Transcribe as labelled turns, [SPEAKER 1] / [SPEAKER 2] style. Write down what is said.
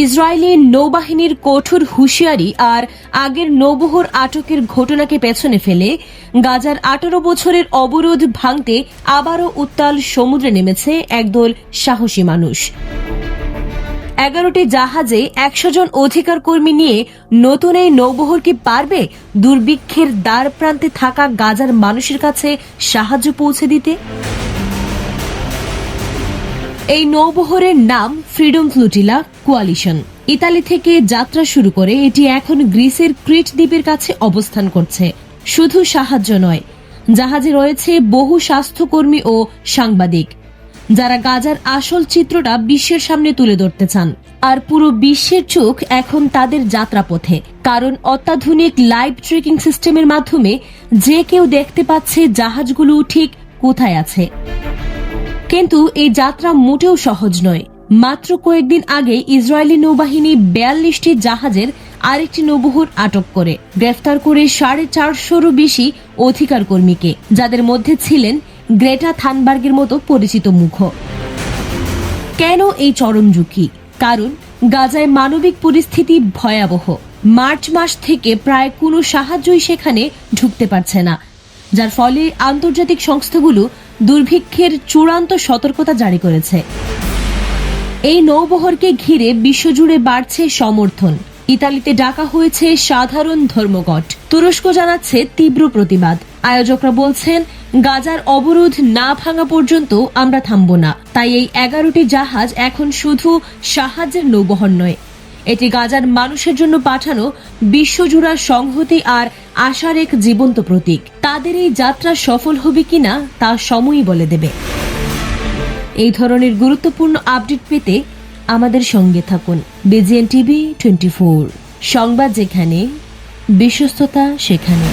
[SPEAKER 1] Israeli নৌবাহিনীর কঠোর হুঁশিয়ারি আর আগের নৌবহর আটকের ঘটনাকে পেছনে ফেলে গাজার 18 বছরের অবরোধ ভাঙতে আবারও উত্তাল সমুদ্রে নেমেছে একদল সাহসী মানুষ। 11টি জাহাজে 100 জন অধিকার কর্মী নিয়ে নতুন এই নৌবহর কি পারবে দুর্ভিক্ষের দ্বার প্রান্তে থাকা গাজার মানুষের কাছে সাহায্য পৌঁছে দিতে? এই নৌবহরের নাম ফ্রিডম ফ্লুটিলা কোয়ালিশন। ইতালি থেকে যাত্রা শুরু করে এটি এখন গ্রিসের ক্রিট দ্বীপের কাছে অবস্থান করছে। শুধু সাহায্য নয়, জাহাজে রয়েছে বহু স্বাস্থ্যকর্মী ও সাংবাদিক, যারা গাজার আসল চিত্রটা বিশ্বের সামনে তুলে ধরতে চান। আর পুরো বিশ্বের চোখ এখন তাদের যাত্রাপথে, কারণ অত্যাধুনিক লাইভ ট্র্যাকিং সিস্টেমের মাধ্যমে যে কেউ দেখতে পাচ্ছে জাহাজগুলো ঠিক কোথায় আছে। কিন্তু এই যাত্রা মোটেও সহজ নয়। মাত্র কয়েকদিন আগে ইসরায়েলি নৌবাহিনী 42টি জাহাজের আরেকটি নৌবহর আটক করে গ্রেফতার করে 450-রও বেশি অধিকার কর্মীকে, যাদের মধ্যে ছিলেন গ্রেটা থানবার্গের মতো পরিচিত মুখ। কেন এই চরম ঝুঁকি? কারণ গাজায় মানবিক পরিস্থিতি ভয়াবহ। মার্চ মাস থেকে প্রায় কোনো সাহায্যই সেখানে ঢুকতে পারছে না, যার ফলে আন্তর্জাতিক সংস্থাগুলো দুর্ভিক্ষের চূড়ান্ত সতর্কতা জারি করেছে। এই নৌবহরকে ঘিরে বিশ্বজুড়ে বাড়ছে সমর্থন। ইতালিতে ডাকা হয়েছে সাধারণ ধর্মঘট, তুরস্ক জানাচ্ছে তীব্র প্রতিবাদ। আয়োজকরা বলছেন, গাজার অবরোধ না ভাঙা পর্যন্ত আমরা থামব না। তাই এই 11টি জাহাজ এখন শুধু সাহায্যের নৌবহর নয়, এটি গাজার মানুষের জন্য পাঠানো বিশ্বজুড়া সংহতি আর আশার এক জীবন্ত প্রতীক। তাদের এই যাত্রা সফল হবে কিনা তা সময়ই বলে দেবে। এই ধরনের গুরুত্বপূর্ণ আপডেট পেতে আমাদের সঙ্গে থাকুন। বিজিএন টিভি 24, সংবাদ যেখানে, বিশ্বস্ততা সেখানে।